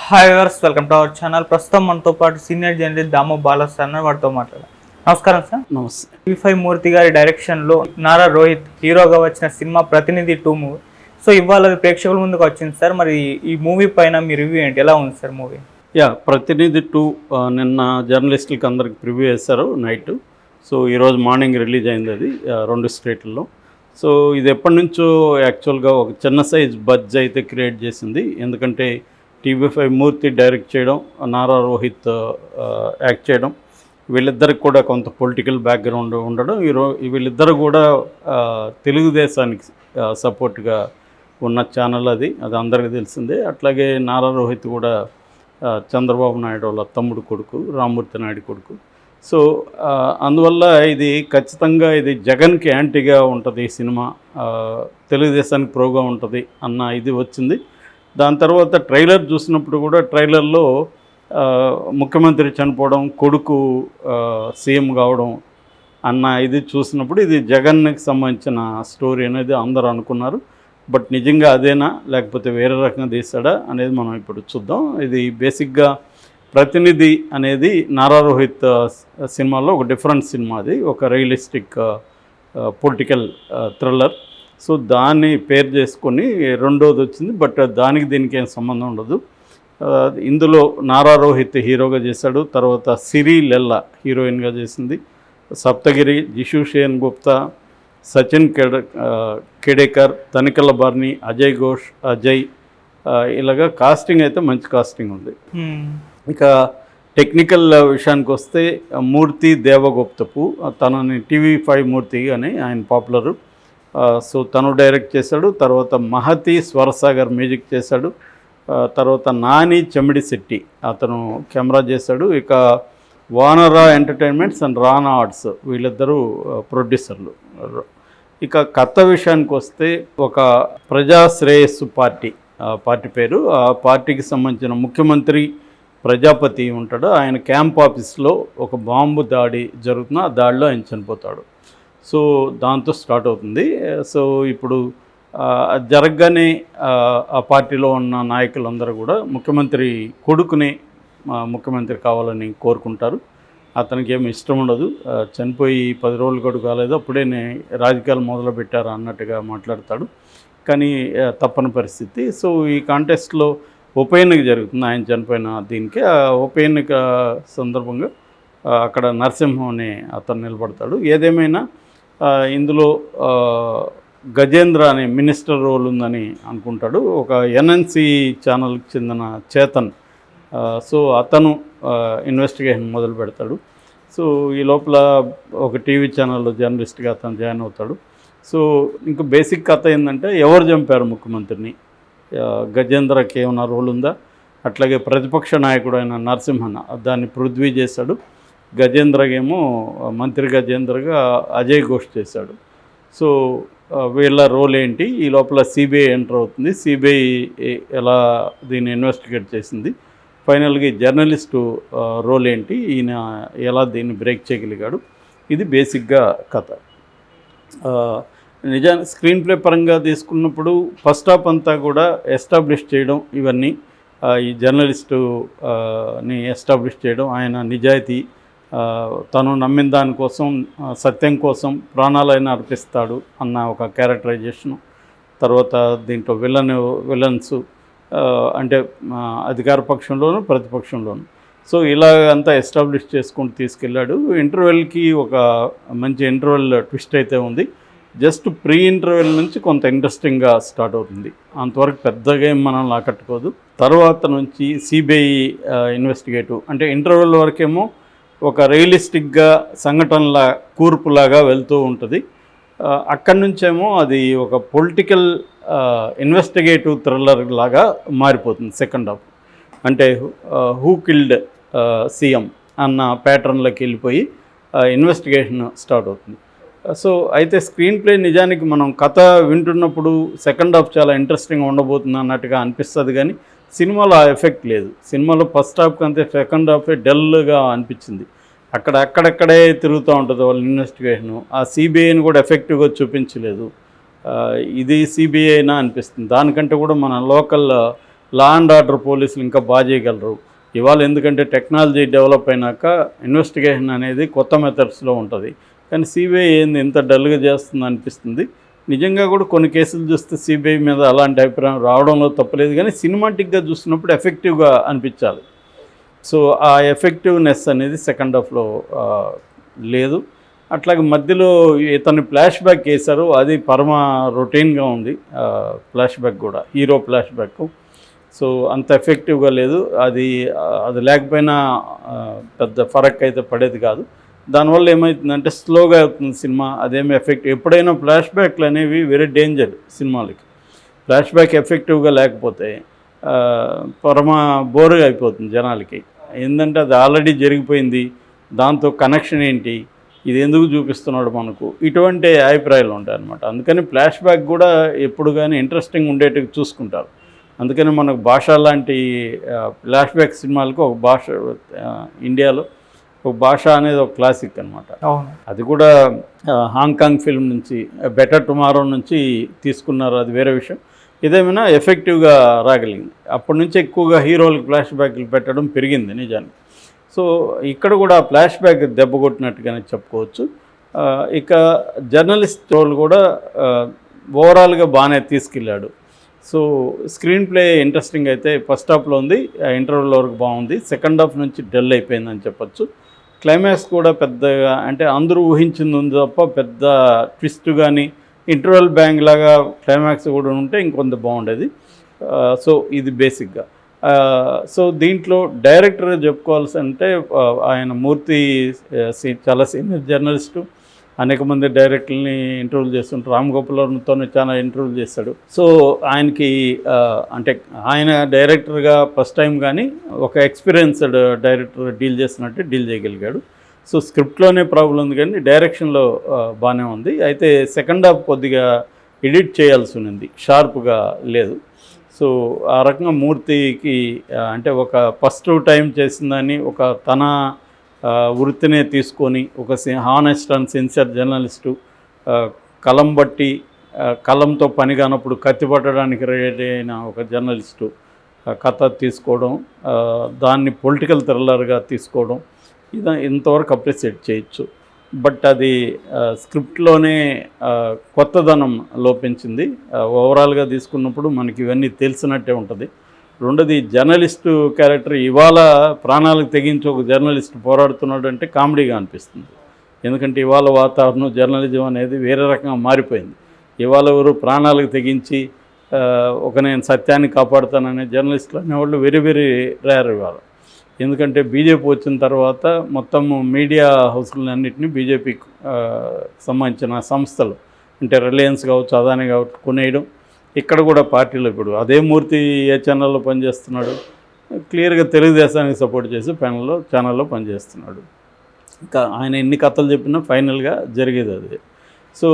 Hi viewers, welcome to our channel. ప్రస్తుతం మనతో పాటు సీనియర్ జర్నలిస్ట్ దాము బాలస్ అన్న వారితో మాట్లాడారు. నమస్కారం సార్. నమస్తే. టీవీ5 మూర్తి గారి డైరెక్షన్లో నారా రోహిత్ హీరోగా వచ్చిన సినిమా ప్రతినిధి 2 మూవీ. సో ఇవాళ అది ప్రేక్షకుల ముందుకు వచ్చింది సార్. మరి ఈ మూవీ పైన మీ రివ్యూ ఏంటి? ఎలా ఉంది సార్ మూవీ? ప్రతినిధి 2 నిన్న జర్నలిస్టులకి అందరికి ప్రివ్యూ చేశారు నైట్. సో ఈరోజు మార్నింగ్ రిలీజ్ అయింది అది 2 స్టేట్లలో. సో ఇది ఎప్పటి నుంచో యాక్చువల్గా ఒక చిన్న సైజ్ బజ్ అయితే క్రియేట్ చేసింది. ఎందుకంటే టీవీ5 మూర్తి డైరెక్ట్ చేయడం, నారా రోహిత్ యాక్ట్ చేయడం, వీళ్ళిద్దరికి కూడా కొంత పొలిటికల్ బ్యాక్గ్రౌండ్ ఉండడం, వీళ్ళిద్దరు కూడా తెలుగుదేశానికి సపోర్ట్గా ఉన్న ఛానల్ అది అందరికీ తెలిసిందే. అట్లాగే నారా రోహిత్ కూడా చంద్రబాబు నాయుడు వాళ్ళ తమ్ముడు కొడుకు, రామ్మూర్తి నాయుడు కొడుకు. సో అందువల్ల ఇది ఖచ్చితంగా ఇది జగన్కి యాంటీగా ఉంటుంది ఈ సినిమా, తెలుగుదేశానికి ప్రోగా ఉంటుంది అన్న ఇది వచ్చింది. దాని తర్వాత ట్రైలర్ చూసినప్పుడు కూడా ట్రైలర్లో ముఖ్యమంత్రి చనిపోవడం, కొడుకు సీఎం కావడం అన్న ఇది చూసినప్పుడు ఇది జగన్కి సంబంధించిన స్టోరీ అనేది అందరూ అనుకున్నారు. బట్ నిజంగా అదేనా లేకపోతే వేరే రకంగా తీసాడా అనేది మనం ఇప్పుడు చూద్దాం. ఇది బేసిక్గా ప్రతినిధి అనేది నారా రోహిత్ సినిమాలో ఒక డిఫరెంట్ సినిమా. అది ఒక రియలిస్టిక్ పొలిటికల్ థ్రిల్లర్. సో దాన్ని పేరు చేసుకొని రెండోది వచ్చింది. బట్ దానికి దీనికి ఏం సంబంధం ఉండదు. ఇందులో నారా రోహిత్ హీరోగా చేశాడు. తర్వాత సిరి లెల్లా హీరోయిన్గా చేసింది. సప్తగిరి, జిషు షేన్ గుప్తా, సచిన్ కేడేకర్, తనికల బర్ని, అజయ్ ఘోష్, అజయ్, ఇలాగా కాస్టింగ్ అయితే మంచి కాస్టింగ్ ఉంది. ఇక టెక్నికల్ విషయానికి వస్తే మూర్తి దేవగుప్తపు, తనని టీవీ5 మూర్తి అని ఆయన పాపులరు. సో తను డైరెక్ట్ చేశాడు. తర్వాత మహతి స్వరసాగర్ మ్యూజిక్ చేశాడు. తర్వాత నాని చెమిడిశెట్టి అతను కెమెరా చేశాడు. ఇక వానరా ఎంటర్టైన్మెంట్స్ అండ్ రానా ఆర్ట్స్ వీళ్ళిద్దరూ ప్రొడ్యూసర్లు. ఇక కథ విషయానికి వస్తే ఒక ప్రజాశ్రేయస్సు పార్టీ పేరు. ఆ పార్టీకి సంబంధించిన ముఖ్యమంత్రి ప్రజాపతి ఉంటాడు. ఆయన క్యాంప్ ఆఫీస్లో ఒక బాంబు దాడి జరుగుతున్న ఆ దాడిలో ఆయన చనిపోతాడు. సో దాంతో స్టార్ట్ అవుతుంది. సో ఇప్పుడు జరగగానే ఆ పార్టీలో ఉన్న నాయకులందరూ కూడా ముఖ్యమంత్రి కొడుకుని ముఖ్యమంత్రి కావాలని కోరుకుంటారు. అతనికి ఏమి ఇష్టం ఉండదు. చనిపోయి 10 రోజులు కూడా కాలేదు, అప్పుడే రాజకీయాలు మొదలుపెట్టారు అన్నట్టుగా మాట్లాడతాడు. కానీ తప్పని పరిస్థితి. సో ఈ కాంటెస్ట్లో ఉప ఎన్నిక జరుగుతుంది ఆయన చనిపోయిన దీనికి. ఆ ఉప ఎన్నిక సందర్భంగా అక్కడ నరసింహం అనే అతను నిలబడతాడు. ఏదేమైనా ఇందులో గజేంద్ర అనే మినిస్టర్ రోల్ ఉందని అనుకుంటాడు. ఒక ఎన్ఎన్సి ఛానల్కి చెందిన చేతన్, సో అతను ఇన్వెస్టిగేషన్ మొదలు పెడతాడు. సో ఈ లోపల ఒక టీవీ ఛానల్లో జర్నలిస్ట్గా అతను జాయిన్ అవుతాడు. సో ఇంకా బేసిక్ కథ ఏంటంటే ఎవరు చంపారు ముఖ్యమంత్రిని, గజేంద్రకి ఏమైనా రోల్ ఉందా, అట్లాగే ప్రతిపక్ష నాయకుడు అయిన నరసింహన్ దాన్ని పృథ్వీ చేశాడు. గజేంద్రకేమో మంత్రి గజేంద్రగా అజయ్ ఘోష్ చేశాడు. సో వీళ్ళ రోల్ ఏంటి, ఈ లోపల సిబిఐ ఎంటర్ అవుతుంది, సిబిఐ ఎలా దీన్ని ఇన్వెస్టిగేట్ చేసింది, ఫైనల్గా జర్నలిస్టు రోల్ ఏంటి, ఈయన ఎలా దీన్ని బ్రేక్ చేయగలిగాడు, ఇది బేసిక్గా కథ. నిజానికి స్క్రీన్ ప్లే పరంగా తీసుకున్నప్పుడు ఫస్ట్ హాఫ్ అంతా కూడా ఎస్టాబ్లిష్ చేయడం, ఇవన్నీ ఈ జర్నలిస్టుని ఎస్టాబ్లిష్ చేయడం, ఆయన నిజాయితీ, తను నమ్మిన దానికోసం సత్యం కోసం ప్రాణాలైనా అర్పిస్తాడు అన్న ఒక క్యారెక్టరైజేషను. తర్వాత దీంట్లో విలన్స్ అంటే అధికార పక్షంలోను ప్రతిపక్షంలోను. సో ఇలా అంతా ఎస్టాబ్లిష్ చేసుకుంటూ తీసుకెళ్ళాడు. ఇంటర్వెల్కి ఒక మంచి ఇంటర్వెల్ ట్విస్ట్ అయితే ఉంది. జస్ట్ ప్రీ ఇంటర్వెల్ నుంచి కొంత ఇంట్రెస్టింగ్గా స్టార్ట్ అవుతుంది. అంతవరకు పెద్దగా ఏం మనల్ని ఆకట్టుకోదు. తర్వాత నుంచి సిబిఐ ఇన్వెస్టిగేటివ్ అంటే ఇంటర్వెల్ వరకేమో ఒక రియలిస్టిక్గా సంఘటనల కూర్పులాగా వెళ్తూ ఉంటుంది. అక్కడి నుంచేమో అది ఒక పొలిటికల్ ఇన్వెస్టిగేటివ్ థ్రిల్లర్ లాగా మారిపోతుంది సెకండ్ హాఫ్. అంటే హూ కిల్డ్ సీఎం అన్న ప్యాటర్న్లోకి వెళ్ళిపోయి ఇన్వెస్టిగేషన్ స్టార్ట్ అవుతుంది. సో అయితే స్క్రీన్ ప్లే నిజానికి మనం కథ వింటున్నప్పుడు సెకండ్ హాఫ్ చాలా ఇంట్రెస్టింగ్గా ఉండబోతుంది అన్నట్టుగా అనిపిస్తుంది. కానీ సినిమాలో ఆ ఎఫెక్ట్ లేదు. సినిమాలో ఫస్ట్ హాఫ్ కంటే సెకండ్ హాఫే డల్గా అనిపించింది. అక్కడక్కడే తిరుగుతూ ఉంటుంది వాళ్ళ ఇన్వెస్టిగేషను. ఆ సిబిఐని కూడా ఎఫెక్టివ్గా చూపించలేదు. ఇది సిబిఐనా అనిపిస్తుంది. దానికంటే కూడా మన లోకల్ లా అండ్ ఆర్డర్ పోలీసులు ఇంకా బాగా చేయగలరు ఇవాళ. ఎందుకంటే టెక్నాలజీ డెవలప్ అయినాక ఇన్వెస్టిగేషన్ అనేది కొత్త మెథడ్స్లో ఉంటుంది. కానీ సిబిఐ ఏంది ఇంత డల్గా చేస్తుంది అనిపిస్తుంది. నిజంగా కూడా కొన్ని కేసులు చూస్తే సిబిఐ మీద అలాంటి అభిప్రాయం రావడంలో తప్పలేదు, కానీ సినిమాటిక్గా చూసినప్పుడు ఎఫెక్టివ్గా అనిపించాలి. సో ఆ ఎఫెక్టివ్నెస్ అనేది సెకండ్ హాఫ్లో లేదు. అట్లాగే మధ్యలో ఇతన్ని ఫ్లాష్ బ్యాక్ వేశారు, అది పరమ రొటీన్గా ఉంది. ఫ్లాష్ బ్యాక్ కూడా హీరో ఫ్లాష్ బ్యాక్, సో అంత ఎఫెక్టివ్గా లేదు. అది లేకపోయినా పెద్ద ఫరక్ అయితే పడేది కాదు. దానివల్ల ఏమవుతుందంటే స్లోగా అవుతుంది సినిమా, అదేమి ఎఫెక్ట్. ఎప్పుడైనా ఫ్లాష్ బ్యాక్లు అనేవి వెరీ డేంజర్ సినిమాలకి. ఫ్లాష్ బ్యాక్ ఎఫెక్టివ్గా లేకపోతే పరమ బోరుగా అయిపోతుంది జనాలకి. ఏంటంటే అది ఆల్రెడీ జరిగిపోయింది, దాంతో కనెక్షన్ ఏంటి, ఇది ఎందుకు చూపిస్తున్నాడు మనకు, ఇటువంటి అభిప్రాయాలు ఉంటాయి అన్నమాట. అందుకని ఫ్లాష్ బ్యాక్ కూడా ఎప్పుడు కానీ ఇంట్రెస్టింగ్ ఉండేటివి చూసుకుంటారు. అందుకని మనకు భాష లాంటి ఫ్లాష్ బ్యాక్ సినిమాలకు ఒక భాష, ఇండియాలో ఒక భాష అనేది ఒక క్లాసిక్ అనమాట. అది కూడా హాంకాంగ్ ఫిల్మ్ నుంచి, బెటర్ టుమారో నుంచి తీసుకున్నారు, అది వేరే విషయం. ఇదేమైనా ఎఫెక్టివ్గా రాగలిగింది. అప్పటి నుంచి ఎక్కువగా హీరోలకు ఫ్లాష్ బ్యాక్లు పెట్టడం పెరిగింది నిజానికి. సో ఇక్కడ కూడా ఫ్లాష్ బ్యాక్ దెబ్బ కొట్టినట్టుగానే చెప్పుకోవచ్చు. ఇక జర్నలిస్ట్ రోల్ కూడా ఓవరాల్గా బాగానే తీసుకెళ్ళాడు. సో స్క్రీన్ ప్లే ఇంట్రెస్టింగ్ అయితే ఫస్ట్ హాఫ్లో ఉంది, ఇంటర్వెల్ వరకు బాగుంది. సెకండ్ హాఫ్ నుంచి డల్ అయిపోయిందని చెప్పచ్చు. క్లైమాక్స్ కూడా పెద్దగా అంటే అందరూ ఊహించింది ఉంది తప్ప పెద్ద ట్విస్ట్ కానీ ఇంటర్వెల్ బ్యాంగ్ లాగా క్లైమాక్స్ కూడా ఉంటే ఇంకొంత బాగుండేది. సో ఇది బేసిక్గా. సో దీంట్లో డైరెక్టర్ చెప్పుకోవాల్సి అంటే ఆయన మూర్తి చాలా సీనియర్ జర్నలిస్టు, అనేక మంది డైరెక్టర్ని ఇంటర్వ్యూ చేస్తుంటారు. రామ్ గోపాల్ వర్మతో చాలా ఇంటర్వ్యూ చేశాడు. సో ఆయనకి అంటే ఆయన డైరెక్టర్గా ఫస్ట్ టైం కానీ ఒక ఎక్స్పీరియన్స్డ్ డైరెక్టర్ డీల్ చేస్తున్నట్టు డీల్ చేయగలిగాడు. సో స్క్రిప్ట్లోనే ప్రాబ్లం ఉంది, కానీ డైరెక్షన్లో బాగానే ఉంది. అయితే సెకండ్ హాఫ్ కొద్దిగా ఎడిట్ చేయాల్సి ఉంది, షార్ప్గా లేదు. సో ఆ రకంగా మూర్తికి అంటే ఒక ఫస్ట్ టైం చేసిందని ఒక తన వృత్తినే తీసుకొని ఒక హానెస్ట్ అండ్ సిన్సియర్ జర్నలిస్టు, కలం బట్టి కలంతో పని కానప్పుడు కత్తి పట్టడానికి రెడీ అయిన ఒక జర్నలిస్టు కథ తీసుకోవడం, దాన్ని పొలిటికల్ థ్రిల్లర్గా తీసుకోవడం, ఇంతవరకు అప్రిషియేట్ చేయొచ్చు. బట్ అది స్క్రిప్ట్లోనే కొత్తదనం లోపించింది. ఓవరాల్గా తీసుకున్నప్పుడు మనకి ఇవన్నీ తెలిసినట్టే ఉంటుంది. రెండోది జర్నలిస్టు క్యారెక్టర్ ఇవాళ ప్రాణాలకు తెగించి ఒక జర్నలిస్ట్ పోరాడుతున్నాడు అంటే కామెడీగా అనిపిస్తుంది. ఎందుకంటే ఇవాళ వాతావరణం జర్నలిజం అనేది వేరే రకంగా మారిపోయింది. ఇవాళ ఎవరు ప్రాణాలకు తెగించి ఒక నేను సత్యాన్ని కాపాడుతాననే జర్నలిస్టులు అనేవాళ్ళు వెరీ వెరీ రేర్ ఇవాళ. ఎందుకంటే బీజేపీ వచ్చిన తర్వాత మొత్తం మీడియా హౌస్లన్నింటినీ బీజేపీకి సంబంధించిన సంస్థలు అంటే రిలయన్స్ కావచ్చు, అదాని కావచ్చు కొనేయడం. ఇక్కడ కూడా పార్టీలో ఇప్పుడు అదే మూర్తి ఏ ఛానల్లో పనిచేస్తున్నాడు, క్లియర్గా తెలుగుదేశానికి సపోర్ట్ చేసి ఛానల్లో పనిచేస్తున్నాడు. ఇంకా ఆయన ఎన్ని కథలు చెప్పినా ఫైనల్గా జరిగేది అదే. సో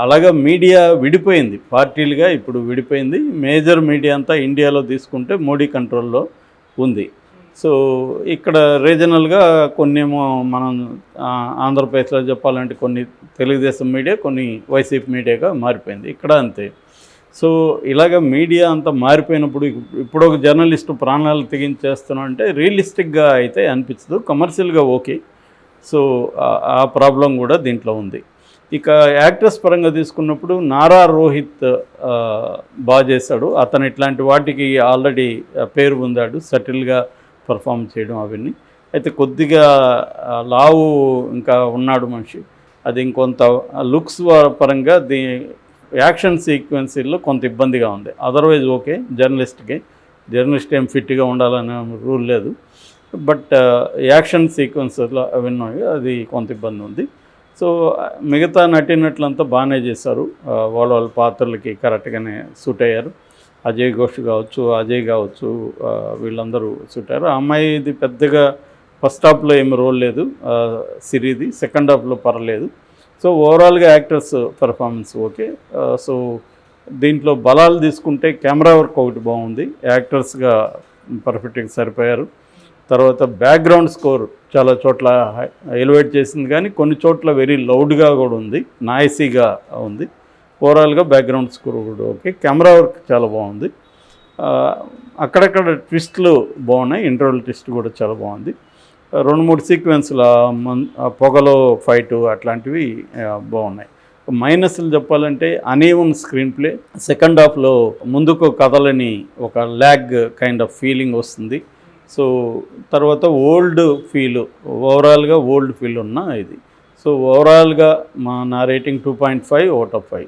అలాగా మీడియా విడిపోయింది, పార్టీలుగా ఇప్పుడు విడిపోయింది. మేజర్ మీడియా అంతా ఇండియాలో తీసుకుంటే మోడీ కంట్రోల్లో ఉంది. సో ఇక్కడ రీజనల్గా కొన్నేమో మనం ఆంధ్రప్రదేశ్లో చెప్పాలంటే కొన్ని తెలుగుదేశం మీడియా, కొన్ని వైసీపీ మీడియాగా మారిపోయింది. ఇక్కడ అంతే. సో ఇలాగ మీడియా అంతా మారిపోయినప్పుడు ఇప్పుడు ఒక జర్నలిస్టు ప్రాణాలు తెగించేస్తున్నాం అంటే రియలిస్టిక్గా అయితే అనిపించదు, కమర్షియల్గా ఓకే. సో ఆ ప్రాబ్లం కూడా దీంట్లో ఉంది. ఇక యాక్ట్రెస్ పరంగా తీసుకున్నప్పుడు నారా రోహిత్ బాగా చేశాడు. అతను ఇట్లాంటి వాటికి ఆల్రెడీ పేరు పొందాడు, సటిల్గా పర్ఫామ్ చేయడం అవన్నీ. అయితే కొద్దిగా లావు ఇంకా ఉన్నాడు మనిషి, అది ఇంకొంత లుక్స్ పరంగా యాక్షన్ సీక్వెన్సీల్లో కొంత ఇబ్బందిగా ఉంది. Otherwise okay. జర్నలిస్ట్ ఏం ఫిట్గా ఉండాలనే రూల్ లేదు, బట్ యాక్షన్ సీక్వెన్స్లో అవన్నీ అది కొంత ఇబ్బంది ఉంది. సో మిగతా నటినట్లంతా బాగానే చేశారు, వాళ్ళ పాత్రలకి కరెక్ట్గానే సూట్ అయ్యారు. అజయ్ ఘోష్ కావచ్చు, అజయ్ కావచ్చు, వీళ్ళందరూ సూట్ అయ్యారు. ఆ అమ్మాయిది పెద్దగా ఫస్ట్ హాఫ్లో ఏమి రోల్ లేదు, సిరీది సెకండ్ హాఫ్లో పర్లేదు. సో ఓవరాల్గా యాక్టర్స్ పెర్ఫార్మెన్స్ ఓకే. సో దీంట్లో బలాలు తీసుకుంటే కెమెరా వర్క్ ఒకటి బాగుంది, యాక్టర్స్గా పర్ఫెక్ట్గా సరిపోయారు. తర్వాత బ్యాక్గ్రౌండ్ స్కోర్ చాలా చోట్ల ఎలివేట్ చేసింది, కానీ కొన్ని చోట్ల వెరీ లౌడ్గా కూడా ఉంది, నాయిసీగా ఉంది. ఓవరాల్గా బ్యాక్గ్రౌండ్ స్కోర్ కూడా ఓకే. కెమెరా వర్క్ చాలా బాగుంది. అక్కడక్కడ ట్విస్ట్లు బాగున్నాయి, ఇంటర్వల్ ట్విస్ట్ కూడా చాలా బాగుంది. 2-3 సీక్వెన్స్ల పొగలో ఫైటు అట్లాంటివి బాగున్నాయి. మైనస్లు చెప్పాలంటే అనీవన్ స్క్రీన్ ప్లే, సెకండ్ హాఫ్లో ముందుకు కథలని ఒక ల్యాగ్ కైండ్ ఆఫ్ ఫీలింగ్ వస్తుంది. సో తర్వాత ఓవరాల్గా ఓల్డ్ ఫీల్ ఉన్న ఇది. సో ఓవరాల్గా నా రేటింగ్ 2.5 out of 5.